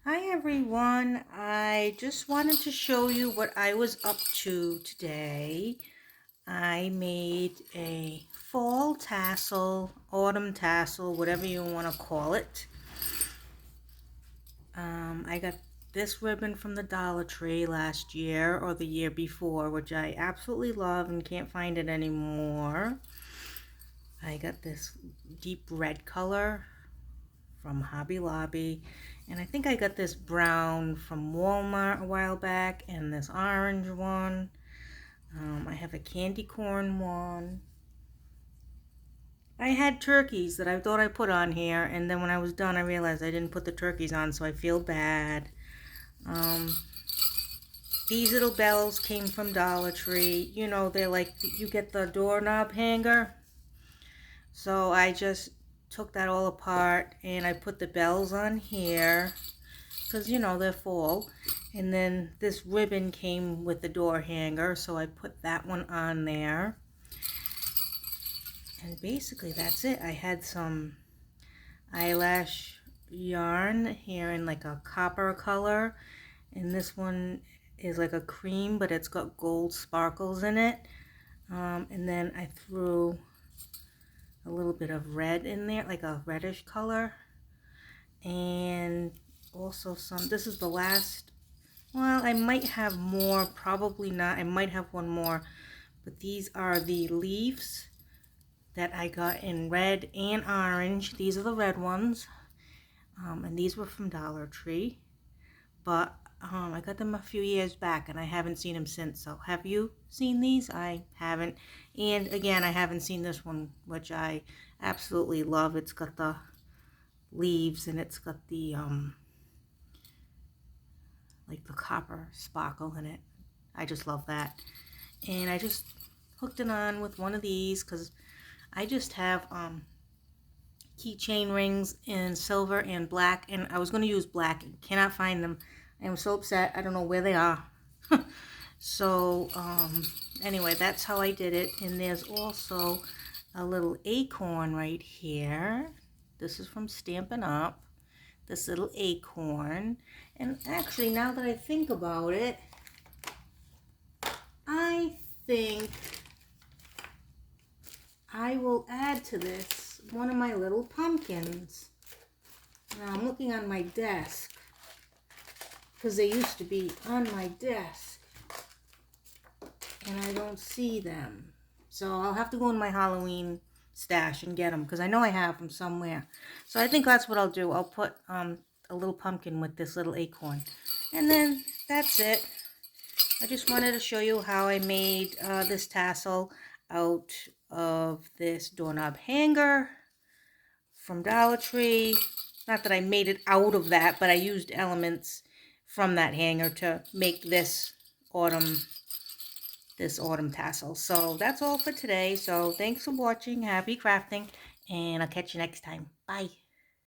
Hi everyone, I just wanted to show you what I was up to today. I made a fall tassel, autumn tassel, whatever you want to call it. I got this ribbon from the Dollar Tree last year or the year before, which I absolutely love and can't find it anymore. I got this deep red color from Hobby Lobby. And I think I got this brown from Walmart a while back and this orange one. I have a candy corn one. I had turkeys that I thought I put on here, and then when I was done I realized I didn't put the turkeys on, so I feel bad. Um, these little bells came from Dollar Tree. You know, they're like, you get the doorknob hanger. So I just took that all apart and I put the bells on here because you know they're full, and then this ribbon came with the door hanger, so I put that one on there, and basically that's it. I had some eyelash yarn here in like a copper color, and this one is like a cream but it's got gold sparkles in it, and then I threw a little bit of red in there, like a reddish color, and also some, this is the last. Well, I might have more, probably not. I might have one more, but these are the leaves that I got in red and orange. These are the red ones, and these were from Dollar Tree, but I got them a few years back, and I haven't seen them since. So have you seen these? I haven't. And again, I haven't seen this one, which I absolutely love. It's got the leaves, and it's got the like the copper sparkle in it. I just love that. And I just hooked it on with one of these because I just have keychain rings in silver and black, and I was going to use black and cannot find them. I am so upset. I don't know where they are. So anyway, that's how I did it. And there's also a little acorn right here. This is from Stampin' Up. This little acorn. And actually, now that I think about it, I think I will add to this one of my little pumpkins. Now I'm looking on my desk because they used to be on my desk and I don't see them. So I'll have to go in my Halloween stash and get them because I know I have them somewhere. So I think that's what I'll do. I'll put a little pumpkin with this little acorn. And then that's it. I just wanted to show you how I made this tassel out of this doorknob hanger from Dollar Tree. Not that I made it out of that, but I used elements from that hanger to make this autumn tassel. So that's all for today. So thanks for watching. Happy crafting, and I'll catch you next time. Bye.